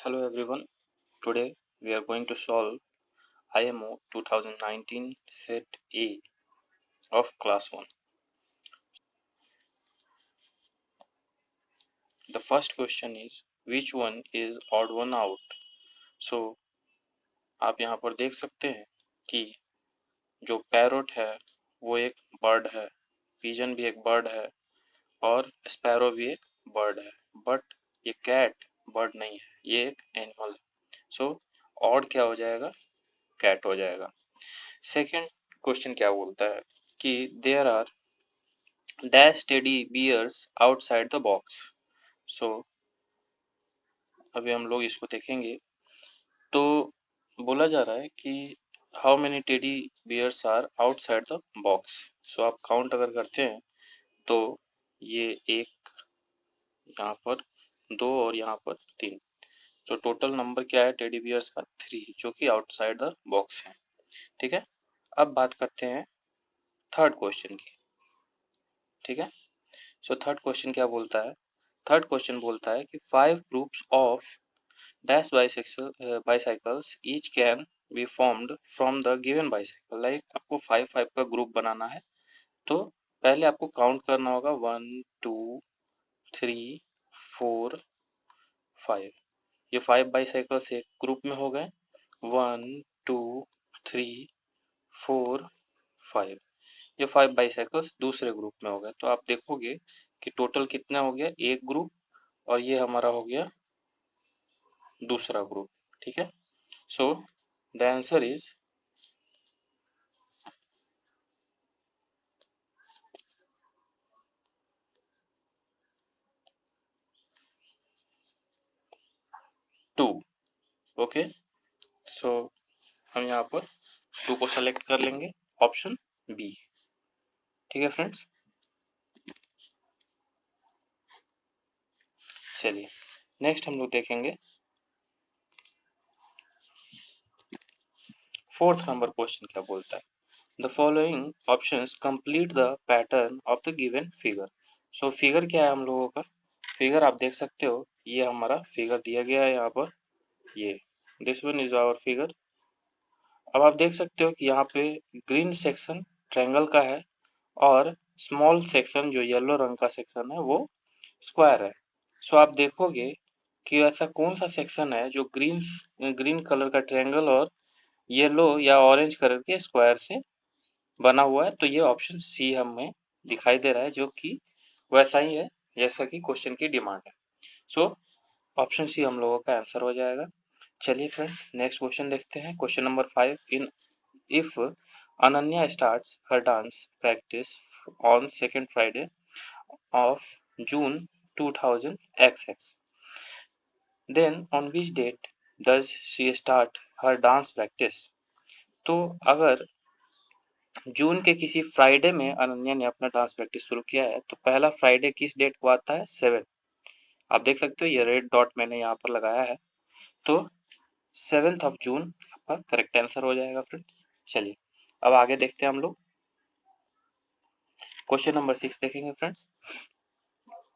Hello everyone. Today we are going to solve IMO 2019 Set A of Class 1. The first question is which one is odd one out? So आप यहाँ पर देख सकते हैं कि जो पैरोट है वो एक बर्ड है, पिजन भी एक बर्ड है और स्पैरो भी एक बर्ड है, बट ये कैट बर्ड नहीं है, ये एक एनिमल है। सो ऑड क्या हो जाएगा? कैट हो जाएगा। सेकंड क्वेश्चन क्या बोलता है कि there are dash teddy bears outside the box. So अभी हम लोग इसको देखेंगे तो बोला जा रहा है कि how many teddy bears are outside the box. So आप काउंट अगर करते हैं तो ये एक, यहाँ पर दो और यहाँ पर तीन। तो टोटल नंबर क्या है टेडी बियर्स का? 3, जो कि आउटसाइड द बॉक्स है। ठीक है, अब बात करते हैं थर्ड क्वेश्चन की। ठीक है, सो थर्ड क्वेश्चन क्या बोलता है? थर्ड क्वेश्चन बोलता है कि 5 groups of dash bicycles each can be formed from the given bicycle। Like आपको 5 का ग्रुप बनाना है तो पहले आपको काउंट करना होगा 1 2 3 4 5। ये 5 बाईसाइकल्स एक ग्रुप में हो गए, 1 2 3 4 5। ये 5 बाईसाइकल्स दूसरे ग्रुप में हो गए। तो आप देखोगे कि टोटल कितना हो गया, एक ग्रुप, और ये हमारा हो गया दूसरा ग्रुप। ठीक है, so the answer is 2। Okay, so हम यहाँ पर 2 को सेलेक्ट कर लेंगे, ऑप्शन बी। ठीक है फ्रेंड्स, चलिए नेक्स्ट हम लोग देखेंगे फोर्थ नंबर क्वेश्चन क्या बोलता है। The following options complete the pattern of the given figure. So figure क्या है हम लोगों का? फिगर आप देख सकते हो, ये हमारा फिगर दिया गया है यहाँ पर, ये this one is our figure. अब आप देख सकते हो कि यहाँ पे ग्रीन सेक्शन ट्रायंगल का है और स्मॉल सेक्शन जो येलो रंग का सेक्शन है वो स्क्वायर है। सो आप देखोगे कि ऐसा कौन सा सेक्शन है जो ग्रीन ग्रीन कलर का ट्रायंगल और येलो या ऑरेंज कलर के स्क्वायर से बना हुआ है। तो ये ऑप्शन सी हमें दिखाई दे रहा है, जो कि वैसा ही है जैसा कि क्वेश्चन की डिमांड है। सो ऑप्शन सी हम लोगों का आंसर हो जाएगा। चलिए फ्रेंड्स नेक्स्ट क्वेश्चन देखते हैं। Question number 5, in if Ananya starts her dance practice on second Friday of June 2000XX, then on which date does she start her dance practice? तो अगर जून के किसी फ्राइडे में अनन्या ने अपना डांस प्रैक्टिस शुरू किया है तो पहला फ्राइडे किस डेट को आता है? 7। आप देख सकते हो ये रेड डॉट मैंने यहाँ पर लगाया है, तो 7 जून आपका करेक्ट आंसर हो जाएगा फ्रेंड्स। चलिए अब आगे देखते हैं हम लोग। क्वेश्चन नंबर 6 देखेंगे फ्रेंड्स।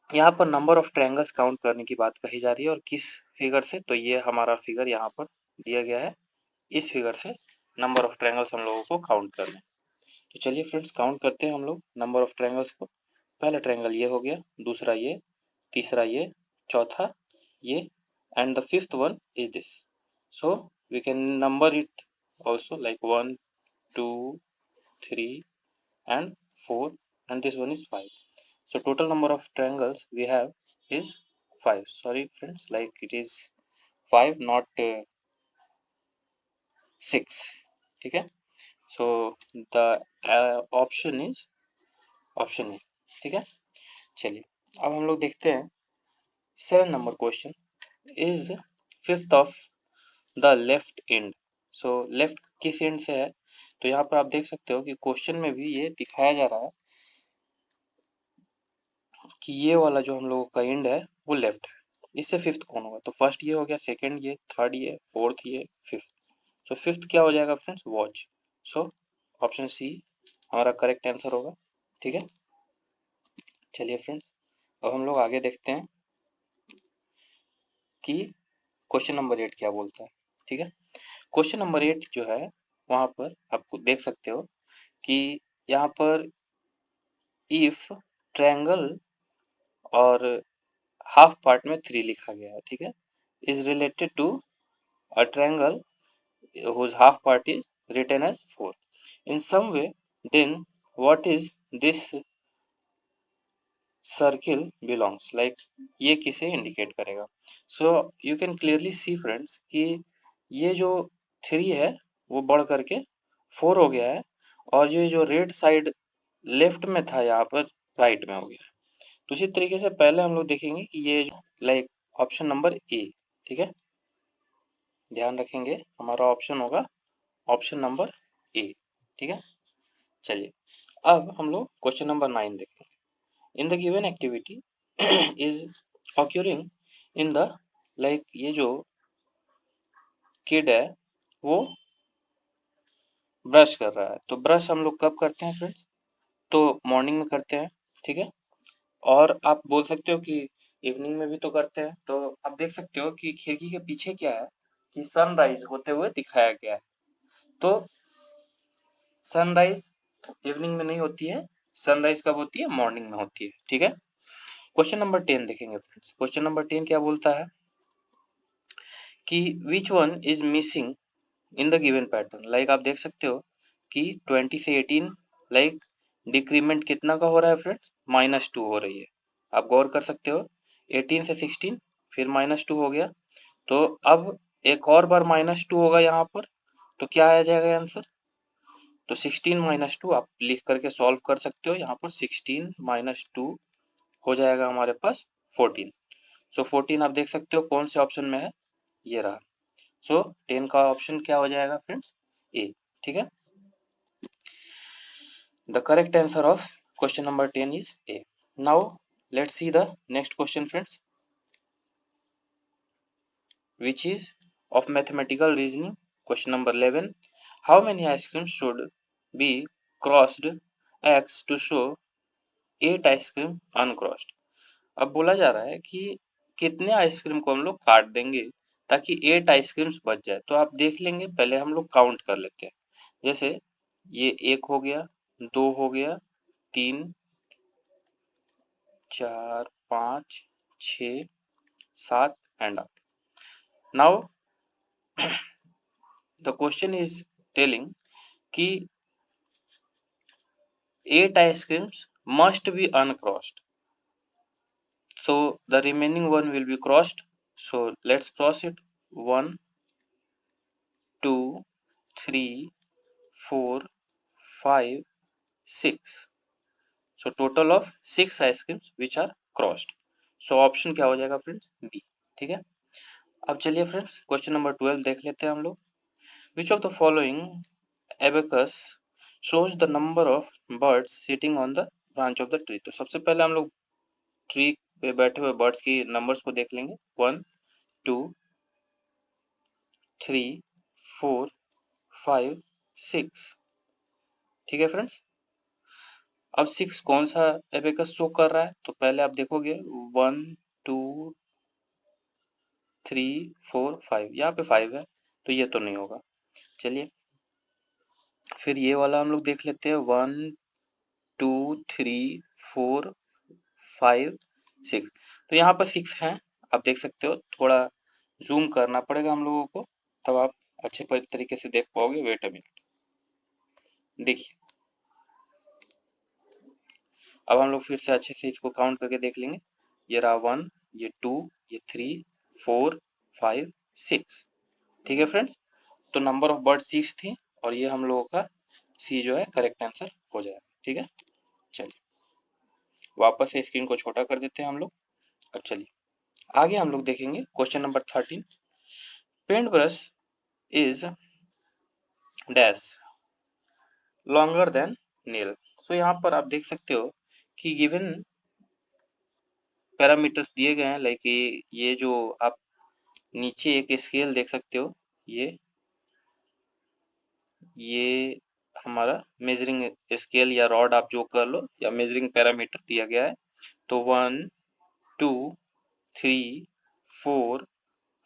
यहाँ पर नंबर ऑफ ट्रायंगल्स काउंट करने की बात कही जा रही है और किस फिगर से? तो ये हमारा फिगर यहाँ पर दिया गया है, इस फिगर से नंबर ऑफ ट्रायंगल्स हम लोगों को काउंट करने हैं। तो चलिए फ्रेंड्स काउंट करते हैं हम लोग नंबर ऑफ ट्रायंगल्स को। पहला ट्रायंगल ये हो गया, दूसरा ये, तीसरा ये, चौथा ये, and the fifth one is this. So we can number it also like 1 2 3 and 4, and this one is 5. So total number of triangles we have is 5. Sorry friends, like it is 5 not 6। ठीक है, so the option is option A। ठीक है, चलिए अब हम लोग देखते हैं 7 number question. Is fifth of the left and. So left किस एंड से है? तो यहाँ पर आप देख सकते हो कि क्वेश्चन में भी ये दिखाया जा रहा है कि ये वाला जो हम लोगों का एंड है वो लेफ्ट है। इससे फिफ्थ कौन होगा? तो फर्स्ट ये हो गया, सेकंड ये, थर्ड ये, फोर्थ ये, फिफ्थ। तो फिफ्थ क्या हो जाएगा friends? Watch. So option C हमारा करेक्ट आंसर होगा। ठीक है, चलिए फ्रेंड्स अब हम लोग आगे देखते हैं कि क्वेश्चन नंबर 8 क्या बोलता है। ठीक है, क्वेश्चन नंबर 8 जो है वहां पर आपको देख सकते हो कि यहाँ पर इफ ट्रायंगल और हाफ पार्ट में 3 लिखा गया है। ठीक है, is related to a triangle whose half part is written as 4 in some way, then what is this circle belongs, like ये किसे इंडिकेट करेगा। So you can clearly see friends कि ये जो 3 है वो बढ़ करके 4 हो गया है, और ये जो रेड साइड लेफ्ट में था यहाँ पर राइट में हो गया है। तो उसी तरीके से पहले हम लोग देखेंगे कि ये लाइक ऑप्शन नंबर ए। ठीक है, ध्यान रखेंगे हमारा ऑप्शन होगा ऑप्शन नंबर ए। ठीक है, चलिए अब हम लोग क्वेश्चन नंबर 9 देखेंगे। In the given activity is occurring in the, like ये जो किड है वो ब्रश कर रहा है। तो ब्रश हम लोग कब करते हैं फ्रेंड्स, तो मॉर्निंग में करते हैं। ठीक है, और आप बोल सकते हो कि इवनिंग में भी तो करते हैं। तो आप देख सकते हो कि खिड़की के पीछे क्या है कि सनराइज होते हुए दिखाया गया है। तो सनराइज इवनिंग में नहीं होती है, सनराइज कब होती है, मॉर्निंग में होती है। ठीक है, क्वेश्चन नंबर 10 देखेंगे फ्रेंड्स। क्वेश्चन नंबर 10 क्या बोलता है कि which one is missing in the given pattern. Like आप देख सकते हो कि 20 से 18 लाइक डिक्रीमेंट कितना का हो रहा है फ्रेंड्स, -2 हो रही है। आप गौर कर सकते हो 18 से 16 फिर -2 हो गया। तो अब एक और बार -2 होगा यहाँ पर, तो क्या आ जाएगा आंसर, तो 16 - 2 आप लिख करके सॉल्व कर सकते हो। यहाँ पर 16 - 2 हो जाएगा हमारे पास 14। सो 14 आप देख सकते हो कौन से ऑप्शन में है, ये रहा। सो 10 का ऑप्शन क्या हो जाएगा फ्रेंड्स, ए। ठीक है, the correct answer of question number 10 is a. Now let's see the next question friends, which is of mathematical reasoning. Question number 11, how many ice creams should be crossed x to show 8 ice cream uncrossed। अब बोला जा रहा है कि कितने ice cream को हम लोग काट देंगे ताकि 8 आइसक्रीम्स बच जाए। तो आप देख लेंगे, पहले हम लोग काउंट कर लेते हैं। जैसे ये 1 हो गया, 2 हो गया, 3 4 5 6 7 and up. Now the question is telling कि 8 ice creams must be uncrossed. So the remaining one will be crossed. So let's cross it. 1, 2, 3, 4, 5, 6. So total of 6 ice creams which are crossed. So option क्या हो जाएगा friends, B. ठीक है, अब चलिए friends question number 12 देख लेते हैं हम लोग। Which of the following abacus shows the number of birds sitting on the branch of the tree। तो सबसे पहले हम लोग ट्री पे बैठे हुए बर्ड्स की नंबर्स को देख लेंगे। 1 2 3 4 5 6। ठीक है फ्रेंड्स, अब 6 कौन सा एबेकस शो कर रहा है, तो पहले आप देखोगे 1 2 3 4 5, यहाँ पे 5 है तो ये तो नहीं होगा। चलिए फिर ये वाला हम लोग देख लेते हैं 1 2 3 4 5 6। तो यहाँ पर 6 हैं, आप देख सकते हो। थोड़ा जूम करना पड़ेगा हम लोगों को, तब आप अच्छे तरीके से देख पाओगे। वेट अ मिनट, देखिए अब हम लोग फिर से अच्छे से इसको काउंट करके देख लेंगे। ये रहा 1, ये 2, ये 3 4 5 6। ठीक है फ्रेंड्स, तो नंबर ऑफ बर्ड 6 थी, और ये हम लोगों का सी जो है करेक्ट आंसर हो जाएगा। ठीक है, चलिए वापस से स्क्रीन को छोटा कर देते हैं हम लोग। अब चलिए आगे हम लोग देखेंगे question number 13, paint brush is dash longer than nail. So यहाँ पर आप देख सकते हो कि गिवन पैरामीटर्स दिए गए हैं। लाइक ये जो आप नीचे एक स्केल देख सकते हो, ये हमारा मेजरिंग स्केल या रॉड आप जो कर लो, या मेजरिंग पैरामीटर दिया गया है। तो 1 2 3 4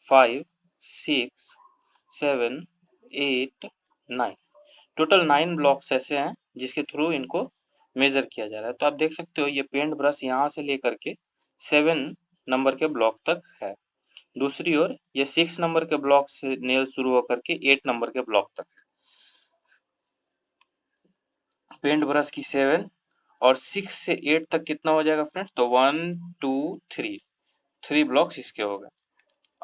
5 6 7 8 9, टोटल 9 ब्लॉक्स ऐसे हैं जिसके थ्रू इनको मेजर किया जा रहा है। तो आप देख सकते हो ये पेंट ब्रश यहाँ से लेकर के 7 नंबर के ब्लॉक तक है, दूसरी ओर ये 6 नंबर के ब्लॉक से नेल शुरू होकर के 8 नंबर के ब्लॉक तक है। पेंट ब्रश की 7 और 6 से 8 तक कितना हो जाएगा फ्रेंड्स, तो 1 2 3, 3 ब्लॉक्स इसके हो गए।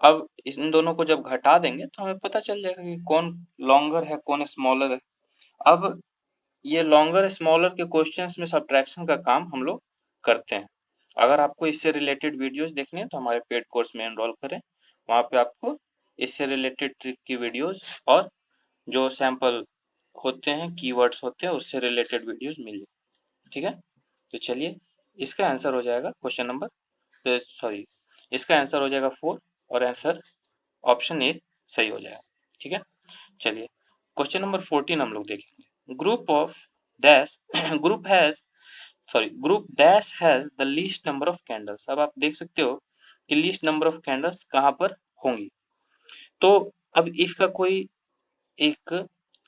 अब इन दोनों को जब घटा देंगे तो हमें पता चल जाएगा कि कौन लॉन्गर है कौन स्मॉलर है। अब ये लॉन्गर स्मॉलर के क्वेश्चंस में सब्ट्रैक्शन का काम हम लोग करते हैं। अगर आपको इससे रिलेटेड वीडियोस देखने हैं तो हमारे पेड कोर्स में एनरोल करें, वहाँ पे आपको इससे रिलेटेड ट्रिक की वीडियोस और जो सैंपल होते हैं कीवर्ड्स होते हैं उससे रिलेटेड वीडियोस मिल जाए। ठीक है, तो चलिए इसका आंसर हो जाएगा क्वेश्चन नंबर सॉरी इसका आंसर हो जाएगा 4 और आंसर ऑप्शन ए सही हो जाएगा। ठीक है, चलिए क्वेश्चन नंबर 14 हम लोग देखेंगे। Group of dash group has group dash has the least number of candles. अब आप देख सकते हो कि लीस्ट नंबर ऑफ कैंडल्स कहाँ पर होंगी। तो अब इसका कोई एक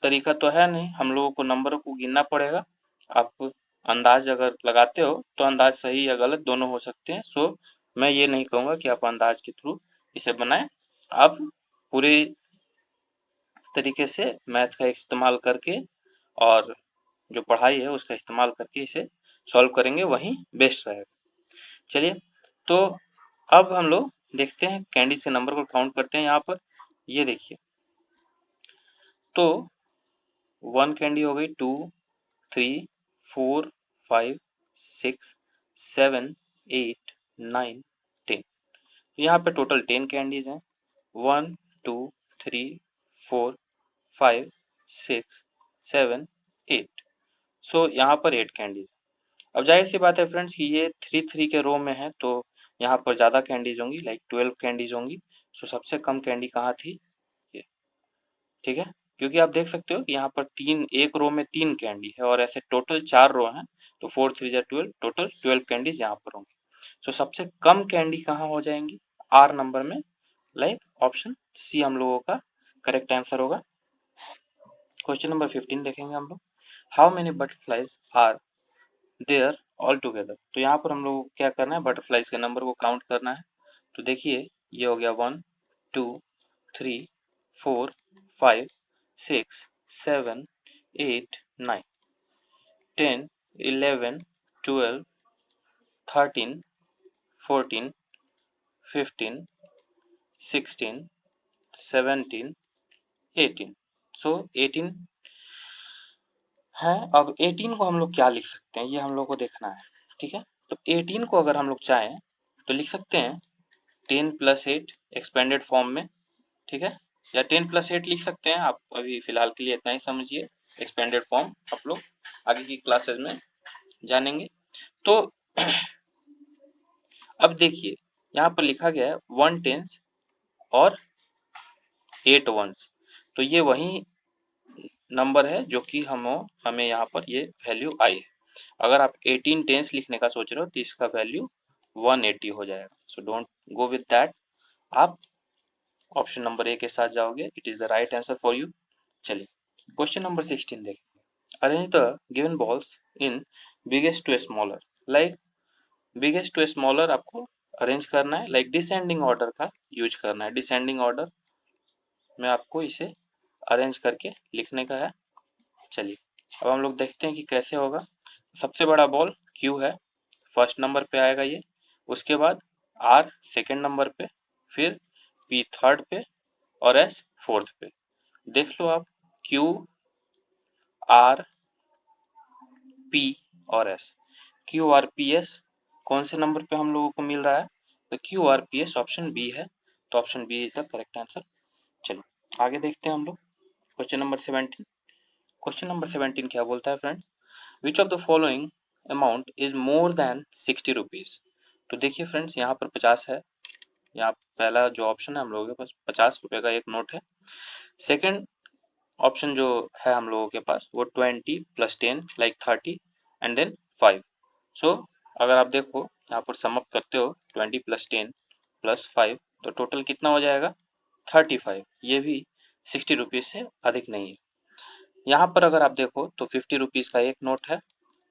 तरीका तो है नहीं, हम लोगों को नंबरों को गिनना पड़ेगा। आप अंदाज अगर लगाते हो तो अंदाज सही या गलत दोनों हो सकते हैं। सो मैं ये नहीं कहूँगा कि आप अंदाज के थ्रू इसे बनाएं, आप पूरे तरीके से मैथ का इस्तेमाल करके और जो पढ़ाई है उसका इस्तेमाल करके इसे सॉल्व करेंगे, वही बेस्ट रहेगा। चलिए तो अब हम लोग देखते हैं कैंडीज के नंबर को काउंट करते हैं। यहाँ पर ये देखिए, तो 1 कैंडी हो गई, 2 3 4 5 6 7 8 9 10। यहाँ पे टोटल 10 कैंडीज हैं, 1 2 3 4 5 6 7 8। सो यहाँ पर 8 कैंडीज। अब जाहिर सी बात है फ्रेंड्स कि ये 3 के रो में है तो यहाँ पर ज़्यादा कैंडीज होंगी, लाइक 12 कैंडीज होंगी। सो सबसे कम कैंडी कहाँ थी, ये। ठीक है, क्योंकि आप देख सकते हो कि यहाँ पर एक रो में 3 कैंडी है और ऐसे टोटल 4 रो हैं, तो 4 3 12, टोटल 12 कैंडीज यहाँ पर होंगी। सो सबसे कम कैंडी कहाँ हो जाएंगी, आर नंबर में, लाइक ऑप्शन सी हम लोगों का करेक्ट आंसर होगा। क्वेश्चन नंबर 15 देखेंगे हम लोग। How many butterflies are there altogether. तो यहाँ पर हम लोग क्या करना है, बटरफ्लाइज के नंबर को काउंट करना है। तो देखिए ये हो गया 1 2 3 4 5 6 7 8 9 10 11 12 13 14 15 16 17 18। सो 18 है। अब 18 को हम लोग क्या लिख सकते हैं, ये हम लोग को देखना है। ठीक है, तो 18 को अगर हम लोग चाहें तो लिख सकते हैं 10 + 8 एक्सपेंडेड फॉर्म में। ठीक है, या 10 + 8 लिख सकते हैं, आप अभी फिलहाल के लिए इतना ही समझिए। एक्सपेंडेड फॉर्म आप लोग आगे की क्लासेस में जानेंगे। तो अब देखिए यहाँ पर लिखा गया है 1 10s और 8 1s, तो ये वही नंबर है जो कि हमें यहाँ पर ये वैल्यू आई है। अगर आप 18 10s लिखने का सोच रहे हो तो इसका वैल्यू 180 हो जाएगा। So don't go with that, आप ऑप्शन नंबर ए के साथ जाओगे, it is the right answer for you. चलिए क्वेश्चन नंबर 16 देखें। Arrange the given balls in biggest to smaller. Like biggest to smaller आपको अरेंज करना है, लाइक डिसेंडिंग ऑर्डर का यूज करना है। डिसेंडिंग ऑर्डर में आपको इसे अरेंज करके लिखने का है। चलिए अब हम लोग देखते हैं कि कैसे होगा। सबसे बड़ा बॉल क्यू है, फर्स्ट नंबर पे आएगा ये, उसके बाद आर सेकेंड नंबर पे, फिर पी थर्ड पे और एस फोर्थ पे। देख लो आप, क्यू आर पी और S, Q R P S कौन से नंबर पे हम लोगों को मिल रहा है, तो Q R P S option B है, तो option B is the correct answer. चलिए आगे देखते हैं हम लोग क्वेश्चन नंबर 17। क्वेश्चन नंबर 17 क्या बोलता है friends, which of the following amount is more than 60 rupees. तो देखिए फ्रेंड्स यहाँ पर 50 है, यहाँ पहला जो ऑप्शन है हम लोगों के पास 50 रुपए का एक नोट है। सेकंड ऑप्शन जो है हम लोगों के पास वो 20 + 10 लाइक 30 एंड देन 5। सो अगर आप देखो यहाँ पर सम अप करते हो 20 + 10 + 5 तो टोटल कितना हो जाएगा, 35, ये भी 60 रुपीज से अधिक नहीं है। यहाँ पर अगर आप देखो तो 50 रुपीज का एक नोट है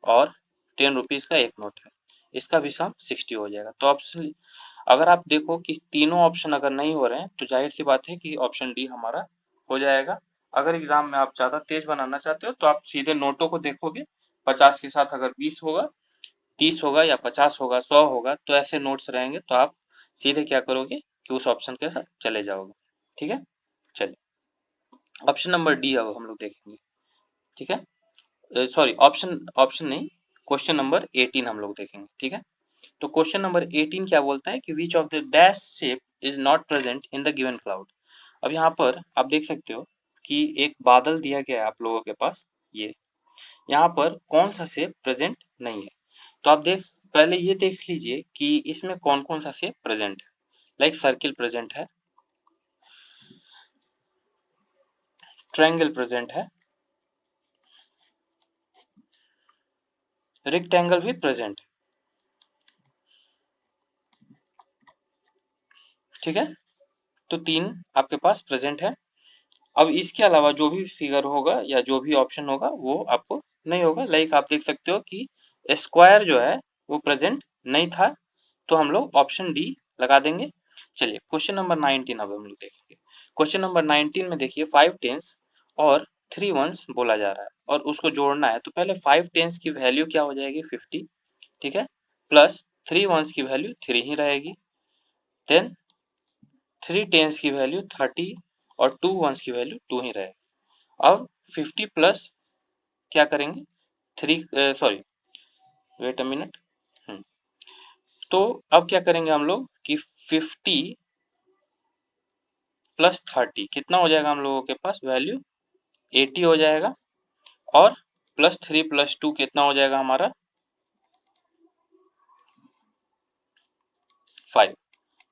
और 10 रुपीज का एक नोट है, इसका भी सम 60 हो जाएगा। तो ऑप्शन, अगर आप देखो कि तीनों ऑप्शन अगर नहीं हो रहे हैं तो जाहिर सी बात है कि ऑप्शन डी हमारा हो जाएगा। अगर एग्जाम में आप ज्यादा तेज बनाना चाहते हो तो आप सीधे नोटों को देखोगे, 50 के साथ अगर 20 होगा, 30 होगा या 50 होगा, 100 होगा, तो ऐसे नोट्स रहेंगे तो आप सीधे क्या करोगे कि उस ऑप्शन के साथ चले जाओगे। ठीक है, चलिए ऑप्शन नंबर डी अब हम लोग देखेंगे। ठीक है, सॉरी ऑप्शन ऑप्शन नहीं, क्वेश्चन नंबर 18 हम लोग देखेंगे। ठीक है, तो क्वेश्चन नंबर 18 क्या बोलता है कि विच of the dash shape is not present in the given cloud. अब यहाँ पर आप देख सकते हो कि एक बादल दिया गया है आप लोगों के पास, ये यहाँ पर कौन सा शेप प्रेजेंट नहीं है। तो आप पहले ये देख लीजिए कि इसमें कौन कौन सा शेप प्रेजेंट है। लाइक सर्किल प्रेजेंट है, ट्रायंगल प्रेजेंट है, रेक्टेंगल भी प्रेजेंट है। ठीक है, तो तीन आपके पास प्रेजेंट है। अब इसके अलावा जो भी फिगर होगा या जो भी ऑप्शन होगा वो आपको नहीं होगा। लाइक आप देख सकते हो कि स्क्वायर जो है वो प्रेजेंट नहीं था, तो हम लोग ऑप्शन डी लगा देंगे। चलिए क्वेश्चन नंबर 19 अब हम लोग देखेंगे। क्वेश्चन नंबर 19 में देखिए 5 टेंस और 3 वंस बोला जा रहा है और उसको जोड़ना है। तो पहले 5 टेंस की वैल्यू क्या हो जाएगी 50, ठीक है, प्लस 3 वंस की वैल्यू 3 ही रहेगी, देन 3 टेंस की वैल्यू 30 और 2 वंस की वैल्यू 2 ही रहेगी। अब 50 प्लस क्या करेंगे 3, सॉरी वेट अ मिनट, तो अब क्या करेंगे हम लोग कि 50 प्लस 30 कितना हो जाएगा हम लोगों के पास वैल्यू 80 हो जाएगा, और प्लस 3 प्लस 2 कितना हो जाएगा हमारा 5।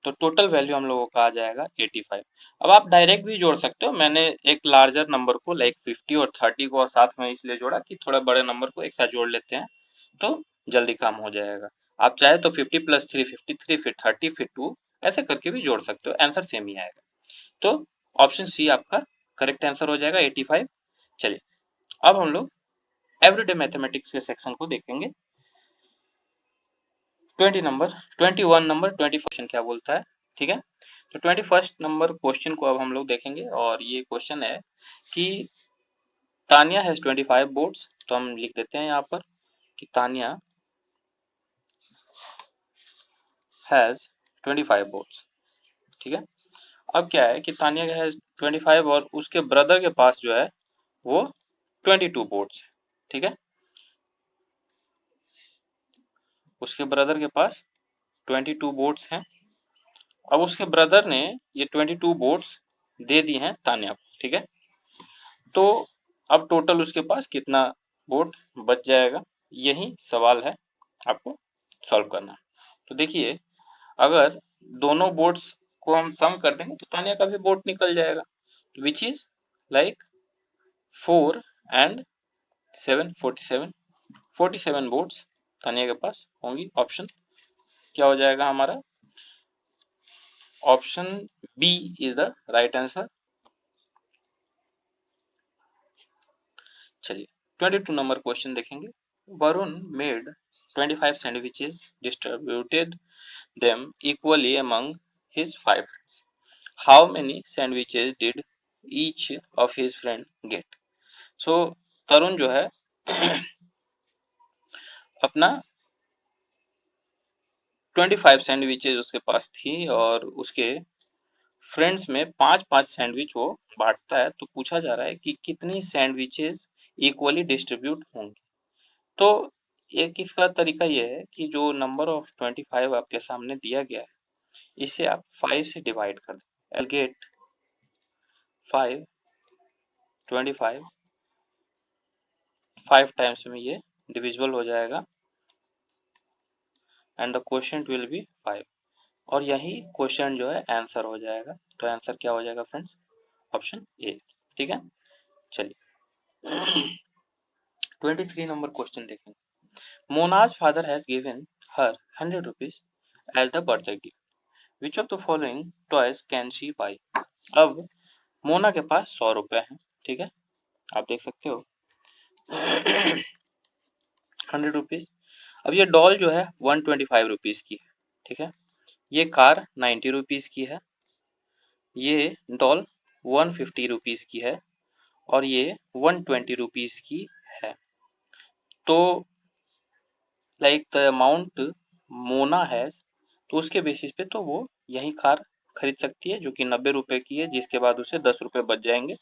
तो टोटल वैल्यू हम लोगों का आ जाएगा 85। अब आप डायरेक्ट भी जोड़ सकते हो, मैंने एक लार्जर नंबर को लाइक 50 और 30 को साथ में इसलिए जोड़ा कि थोड़ा बड़े नंबर को एक साथ जोड़ लेते हैं तो जल्दी काम हो जाएगा। आप चाहे तो 50 प्लस 3 53, फिर 30, फिर 2, ऐसे करके भी जोड़ सकते हो, आंसर सेम ही आएगा। तो ऑप्शन सी आपका करेक्ट आंसर हो जाएगा 85। चलिए अब हम लोग एवरीडे मैथमेटिक्स के सेक्शन को देखेंगे। 21 नंबर 21 क्वेश्चन क्या बोलता है। ठीक है, तो 21 नंबर क्वेश्चन को अब हम लोग देखेंगे और ये क्वेश्चन है कि तानिया हैज 25 बोर्ड्स। तो हम लिख देते हैं यहाँ पर कि तानिया हैज 25 बोर्ड्स। ठीक है, अब क्या है कि तानिया हैज 25 और उसके ब्रदर के पास जो है वो 22 बोर्ड्स है। ठीक है, उसके ब्रदर के पास 22 बोर्ड्स हैं। अब उसके ब्रदर ने ये 22 बोर्ड्स दे दी हैं तान्या को। ठीक है, तो अब टोटल उसके पास कितना बोर्ड बच जाएगा, यही सवाल है, आपको सॉल्व करना है। तो देखिए अगर दोनों बोर्ड्स को हम सम कर देंगे तो तानिया का भी बोर्ड निकल जाएगा, which is like 4 and 7 47, 47 boards Tania के पास होंगी। ऑप्शन क्या हो जाएगा हमारा, option B is the right answer. चलिए 22 नंबर क्वेश्चन देखेंगे। Varun made 25 sandwiches, distributed them equally among his 5 friends. How many sandwiches did each of his friend get? So तरुण जो है अपना 25 सैंडविचेज उसके पास थी और उसके फ्रेंड्स में 5-5 सैंडविच वो बांटता है। तो पूछा जा रहा है कि कितनी सैंडविचेज इक्वली डिस्ट्रीब्यूट होंगी। तो एक इसका तरीका ये है कि जो नंबर ऑफ 25 आपके सामने दिया गया है इसे आप 5 से डिवाइड कर दें। I'll get 5 25, 5 टाइम्स में ये डिविजिबल हो जाएगा and the quotient will be 5, और यही क्वेश्चन जो है आंसर हो जाएगा। तो आंसर क्या हो जाएगा फ्रेंड्स, ऑप्शन ए। ठीक है, चलिए 23 नंबर क्वेश्चन देखेंगे। Mona's father has given her 100 rupees as the birthday gift, which of the following toys can she buy? अब मोना के पास 100 रुपए हैं, ठीक है, आप देख सकते हो 100 रुपीज। अब ये डॉल जो है 125 रुपीज की है, ठीक है, ये कार 90 रुपीज की है, ये डॉल 150 रुपीज की है और ये 120 रुपीज की है। तो like the amount Mona has, तो उसके बेसिस पे तो वो यही कार खरीद सकती है जो कि 90 रुपए की है, जिसके बाद उसे 10 रुपए बच जाएंगे।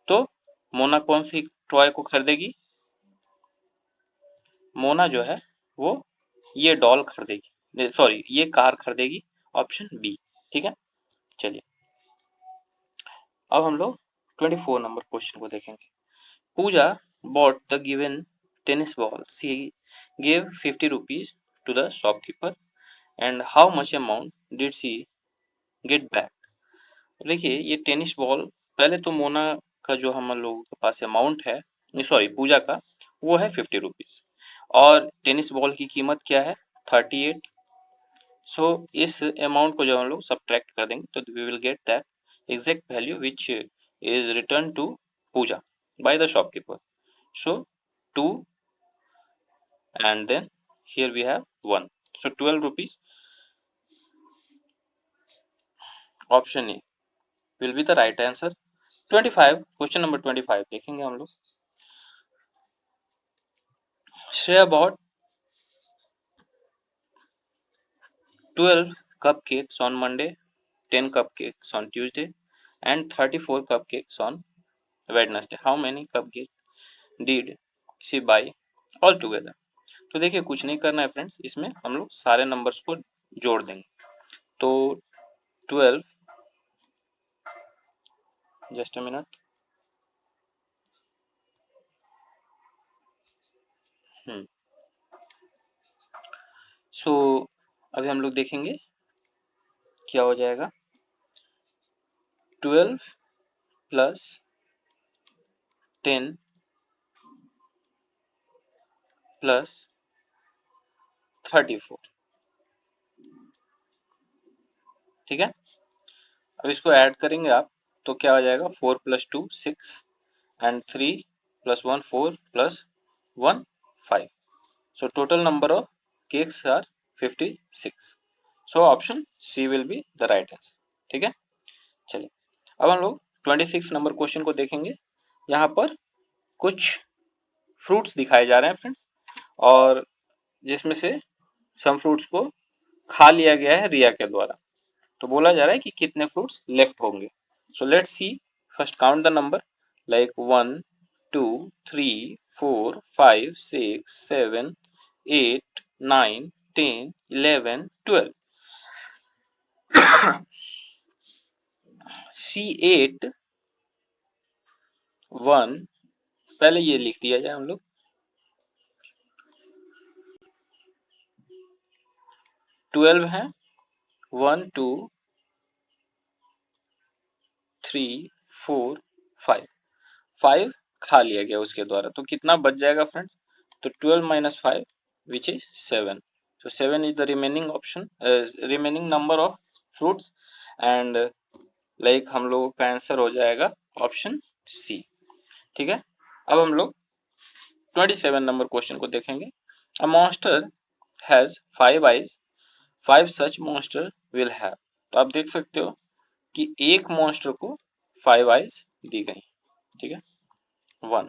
तो मोना कौन सी टॉय को खरीदेगी? मोना जो है वो ये डॉल खरीदेगी, सॉरी ये कार खरीदेगी, ऑप्शन बी, ठीक है। चलिए अब हम लोग 24 नंबर क्वेश्चन को देखेंगे। पूजा bought the given tennis ball. She gave 50 rupees to the shopkeeper and how much amount did she get back? देखिए ये टेनिस बॉल, पहले तो मोना का जो हम लोगों के पास अमाउंट है, सॉरी पूजा का, वो है 50 रुपीज और टेनिस बॉल की कीमत क्या है 38। सो इस अमाउंट को जब हम लोग सब्ट्रैक्ट कर देंगे तो we will get that exact value which is return to Puja by the shopkeeper. So 2 and then here we have 1, so 12 rupees, option A will be the right answer। 25 question number 25 देखेंगे हम लोग। Shreya bought 12 cupcakes on Monday, 10 cupcakes on Tuesday and 34 cupcakes on Wednesday. How many cupcakes did she buy all together? तो देखिए कुछ नहीं करना है friends, इसमें हम लोग सारे नंबर्स को जोड़ देंगे। तो 12, जस्ट अ मिनट, सो अभी हम लोग देखेंगे क्या हो जाएगा। 12 प्लस 10 प्लस 34, ठीक है। अब इसको ऐड करेंगे आप तो क्या हो जाएगा 4 plus 2 6 and 3 plus 1 4 plus 1 5। So total number of cakes are 56। So option C will be the right answer, ठीक है। चलिए अब हम लोग 26 नंबर क्वेश्चन को देखेंगे। यहाँ पर कुछ फ्रूट्स दिखाए जा रहे हैं फ्रेंड्स और जिसमें से सम फ्रूट्स को खा लिया गया है रिया के द्वारा। तो बोला जा रहा है कि कितने फ्रूट्स लेफ्ट होंगे। So let's see, first count the number like 1 2 3 4 5 6 7 8 9 10 11 12। C8 1, पहले ये लिख दिया जाए हम लोग, 12 है, 1 2 3 4 5, 5 खा लिया गया उसके द्वारा, तो कितना बच जाएगा फ्रेंड्स? तो 12 minus 5 which is 7। so 7 is the remaining option, remaining number of fruits and like हम लोगों का आंसर हो जाएगा ऑप्शन सी, ठीक है। अब हम लोग 27 नंबर क्वेश्चन को देखेंगे। अ monster has 5 eyes, 5 such monster will have। तो आप देख सकते हो कि एक मॉन्स्टर को 5 eyes दी गई, ठीक है, 1।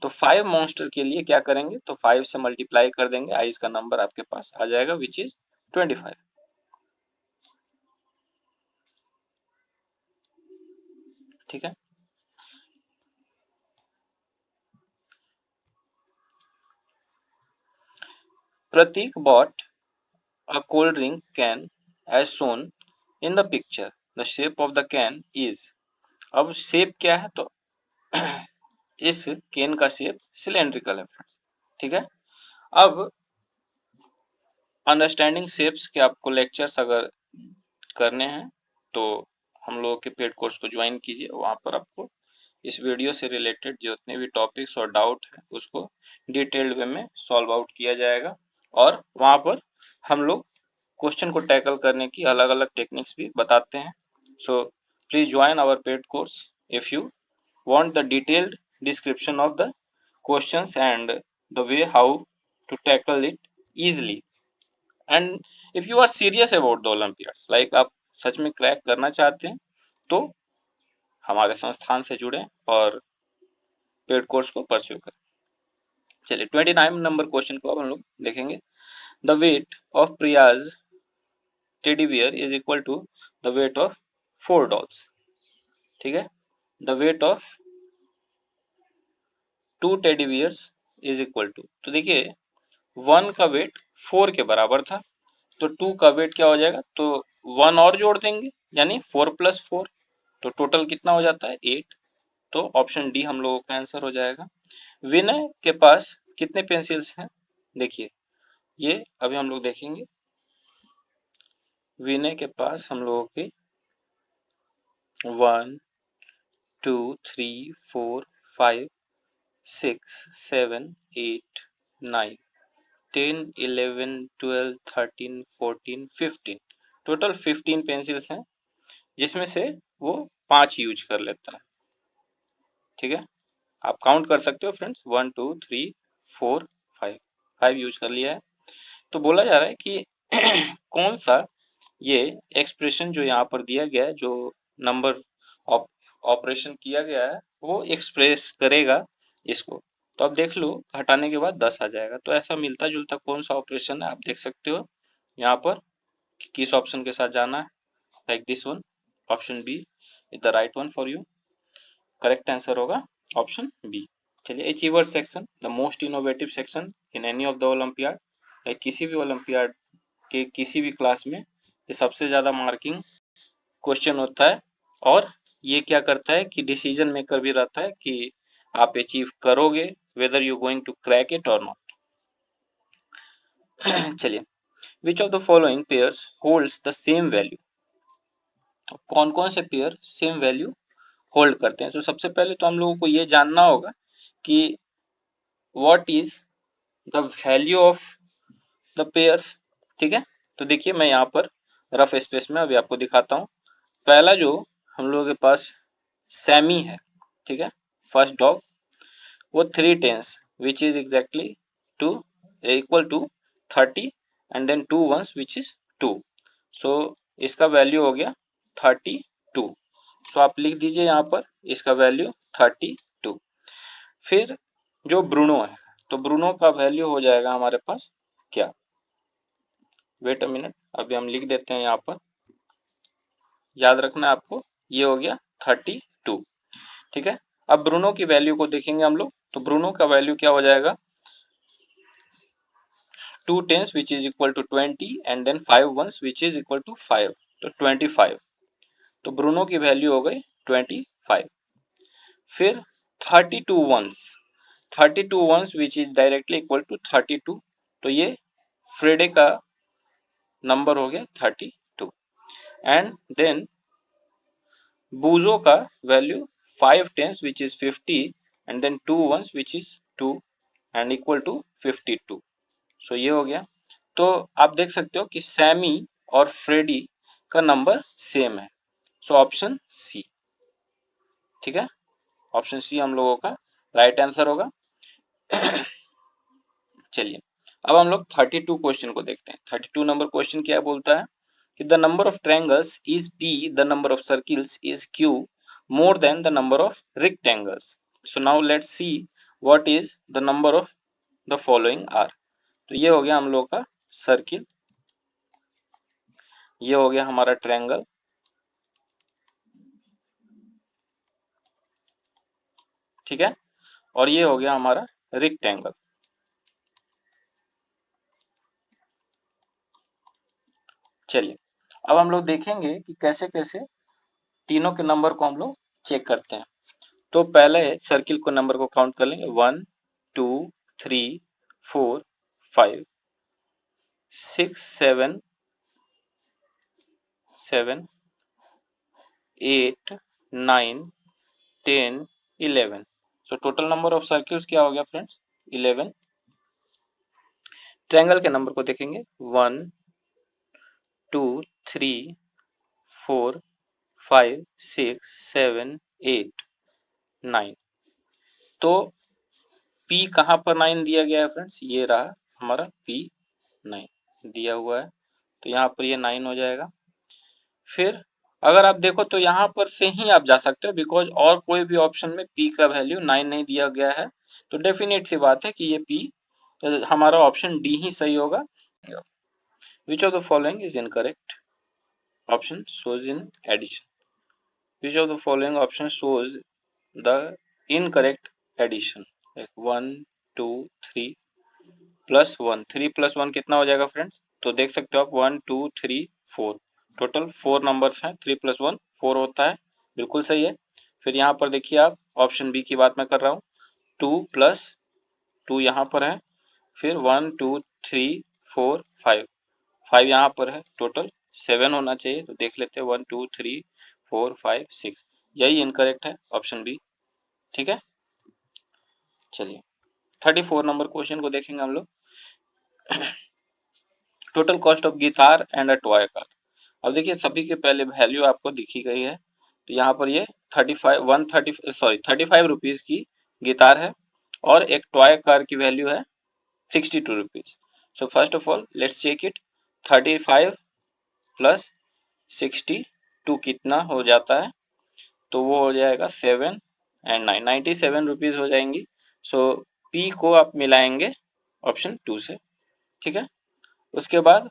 तो 5 मॉन्स्टर के लिए क्या करेंगे, तो 5 से मल्टीप्लाई कर देंगे, आइज का नंबर आपके पास आ जाएगा विच इज 25, ठीक है। प्रतीक bought a cold drink can as shown in the picture, the shape of the can is। अब शेप क्या है, तो इस केन का शेप सिलेंड्रिकल है फ्रेंड्स, ठीक है। अब अंडरस्टैंडिंग शेप्स के आपको लेक्चर्स अगर करने हैं तो हम लोगों के पेड कोर्स को ज्वाइन कीजिए, वहां पर आपको इस वीडियो से रिलेटेड जितने भी टॉपिक्स और डाउट है उसको डिटेल्ड वे में सॉल्व आउट किया जाएगा और वहां पर हम लोग क्वेश्चन को टैकल करने की अलग अलग टेक्निक्स भी बताते हैं। सो please join our paid course if you want the detailed description of the questions and the way how to tackle it easily. And if you are serious about the Olympiads, like आप सच में crack करना चाहते हैं, तो हमारे संस्थान से जुड़े और पेड कोर्स को परस्यू करें। चलिए 29 नंबर क्वेश्चन को अब हम लोग देखेंगे। The weight of Priya's teddy bear is equal to the weight of 4 dolls. ठीक है, the weight of 2 teddy bears is equal to, तो देखिए 1 का वेट 4 के बराबर था, तो 2 का वेट क्या हो जाएगा, तो 1 और जोड़ देंगे यानी 4 + 4, तो टोटल कितना हो जाता है 8। तो ऑप्शन डी हम लोगों का आंसर हो जाएगा। विनय के पास कितने पेंसिल्स हैं, देखिए ये अभी हम लोग देखेंगे। विनय के पास हम लोगों के 1 2 3 4 5 6 7 8 9 10 11 12 13 14 15, टोटल 15 पेंसिल्स हैं, जिसमें से वो 5 यूज कर लेता है। ठीक है, आप काउंट कर सकते हो फ्रेंड्स, 1 2 3 4 5 यूज कर लिया है। तो बोला जा रहा है कि कौन सा ये एक्सप्रेशन जो यहाँ पर दिया गया है, जो नंबर ऑपरेशन किया गया है, वो एक्सप्रेस करेगा इसको। तो आप देख लो, हटाने के बाद 10 आ जाएगा। तो ऐसा मिलता जुलता कौन सा ऑपरेशन है, आप देख सकते हो यहाँ पर किस ऑप्शन के साथ जाना है, like this one, option B is the right one for you. Correct answer होगा ऑप्शन बी। चलिए, achiever section, the most innovative section in any of the olympiad, like किसी भी ओलंपियाड के किसी भी क्लास में ये सबसे ज्यादा मार्किंग क्वेश्चन होता है, और ये क्या करता है कि डिसीजन मेकर भी रहता है कि आप अचीव करोगे, whether you going to crack it और नॉट। चलिए, which of the following pairs holds the same value, कौन कौन से पेयर सेम वैल्यू होल्ड करते हैं। तो सबसे पहले तो हम लोगों को ये जानना होगा कि what is the value of the pairs. ठीक है, तो देखिए मैं यहाँ पर रफ स्पेस में अभी आपको दिखाता हूँ। पहला जो हम लोगों के पास सैमी है, ठीक है, फर्स्ट डॉग, वो 3 tens which is exactly 2 equal to 30 and then 2 ones which is 2, so इसका वैल्यू हो गया 32। सो आप लिख दीजिए यहाँ पर इसका वैल्यू 32। फिर जो ब्रूनो है, तो ब्रूनो का वैल्यू हो जाएगा हमारे पास क्या, वेट अ मिनट, अभी हम लिख देते हैं यहाँ पर, याद रखना है आपको, ये हो गया 32। ठीक है, अब ब्रूनो की वैल्यू को देखेंगे हम लोग, तो ब्रूनो का वैल्यू क्या हो जाएगा, 2 tens which is equal to 20 and then 5 ones which is equal to 5, तो 25। तो ब्रूनो की वैल्यू हो गई 25। फिर 32 ones which is directly equal to 32, तो ये फ्रेडे का नंबर हो गया 32। एंड देन बूजो का value 5 tens which is 50 and then 2 ones which is 2 and equal to 52, so ये हो गया। तो आप देख सकते हो कि सैमी और फ्रेडी का नंबर सेम है, सो ऑप्शन सी। ठीक है, ऑप्शन सी हम लोगों का राइट आंसर होगा। चलिए, अब हम लोग 32 क्वेश्चन को देखते हैं। 32 नंबर क्वेश्चन क्या बोलता है कि the number of triangles is p, the number of circles is q more than the number of rectangles. So now let's see what is the number of the following are. तो ये हो गया हम लोग का सर्किल, ये हो गया हमारा ट्रायंगल, ठीक है, और ये हो गया हमारा रेक्टेंगल। चलिए, अब हम लोग देखेंगे कि कैसे कैसे तीनों के नंबर को हम लोग चेक करते हैं। तो पहले सर्किल को नंबर को काउंट कर लेंगे, 1 2 3 4 5 6 7 8 9 10 11, सो टोटल नंबर ऑफ सर्किल्स क्या हो गया फ्रेंड्स, 11। ट्रायंगल के नंबर को देखेंगे, 1 2 3 4 5 6 7 8 9। तो P कहाँ पर 9 दिया गया है फ्रेंड्स, ये रहा हमारा P9 दिया हुआ है, तो यहाँ पर ये 9 हो जाएगा। फिर अगर आप देखो तो यहाँ पर से ही आप जा सकते हो, बिकॉज और कोई भी ऑप्शन में P का वैल्यू 9 नहीं दिया गया है, तो डेफिनेट सी बात है कि ये P हमारा ऑप्शन डी ही सही होगा। विच of the following is incorrect, option shows in addition, which of the following option shows the incorrect addition, like 1 2 3 plus 1, 3 plus 1 कितना हो जाएगा फ्रेंड्स, तो देख सकते हो आप 1 2 3 4, टोटल 4 नंबर्स हैं, 3 प्लस 1 4 होता है, बिल्कुल सही है। फिर यहाँ पर देखिए आप ऑप्शन बी की बात मैं कर रहा हूँ, 2 प्लस 2 यहाँ पर है, फिर 1 2 3 4 5, 5 यहाँ पर है, टोटल 7 होना चाहिए, तो देख लेते हैं 1 2 3 4 5 6, यही इनकरेक्ट है ऑप्शन बी। ठीक है, चलिए 34 नंबर क्वेश्चन को देखेंगे हम लोग। Total cost of guitar and a toy car. अब देखिए सभी के पहले वैल्यू आपको दिखी गई है, तो यहाँ पर ये 35 रुपीज की गिटार है और एक टॉय कार की वैल्यू है 62 rupees. So first of all let's check it, 35 plus 62 कितना हो जाता है, तो वो हो जाएगा 7 एंड 9, 97 रुपीज हो जाएंगी। सो पी को आप मिलाएंगे ऑप्शन 2 से। ठीक है, उसके बाद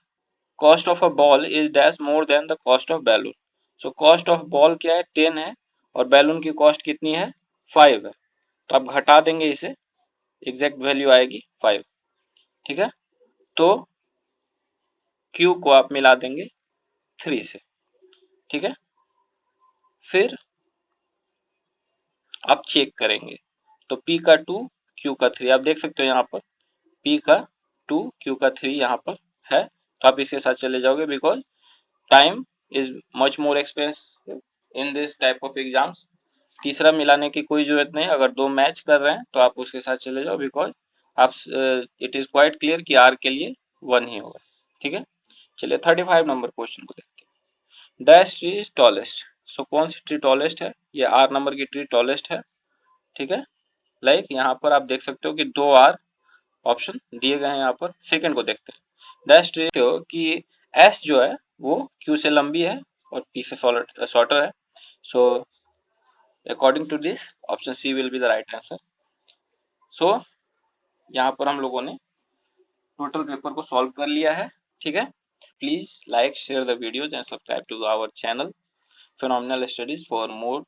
cost of a ball is dash more than the cost of balloon. So cost of ball क्या है, 10 है, और बैलून की कॉस्ट कितनी है, 5 है, तो आप घटा देंगे इसे, एग्जैक्ट वैल्यू आएगी 5। ठीक है, तो Q को आप मिला देंगे 3 से। ठीक है, फिर आप चेक करेंगे, तो P का 2 Q का 3, आप देख सकते हो यहाँ पर P का 2 Q का 3 यहाँ पर है, तो आप इसके साथ चले जाओगे, because time is much more expensive in this type of exams. तीसरा मिलाने की कोई जरूरत नहीं, अगर दो मैच कर रहे हैं तो आप उसके साथ चले जाओ, बिकॉज आप इट इज क्वाइट क्लियर कि आर के लिए 1 ही होगा। ठीक है, चलिए 35 नंबर क्वेश्चन को देखते हैं। डैश ट्री इज टॉलेस्ट, सो कौन सी ट्री टॉलेस्ट है, ये आर नंबर की ट्री टॉलेस्ट है। ठीक है, लाइक यहाँ पर आप देख सकते हो कि 2 आर ऑप्शन दिए गए हैं। यहाँ पर सेकंड को देखते हैं, डैश ट्री हो कि एस जो है वो क्यू से लंबी है और पी से शॉर्टर है, so according to this option C will be the right answer. So यहाँ पर हम लोगों ने टोटल पेपर को सॉल्व कर लिया है। ठीक है, please like share the videos and subscribe to our channel phenomenal studies for more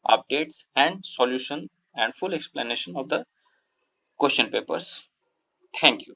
updates and solution and full explanation of the question papers. Thank you.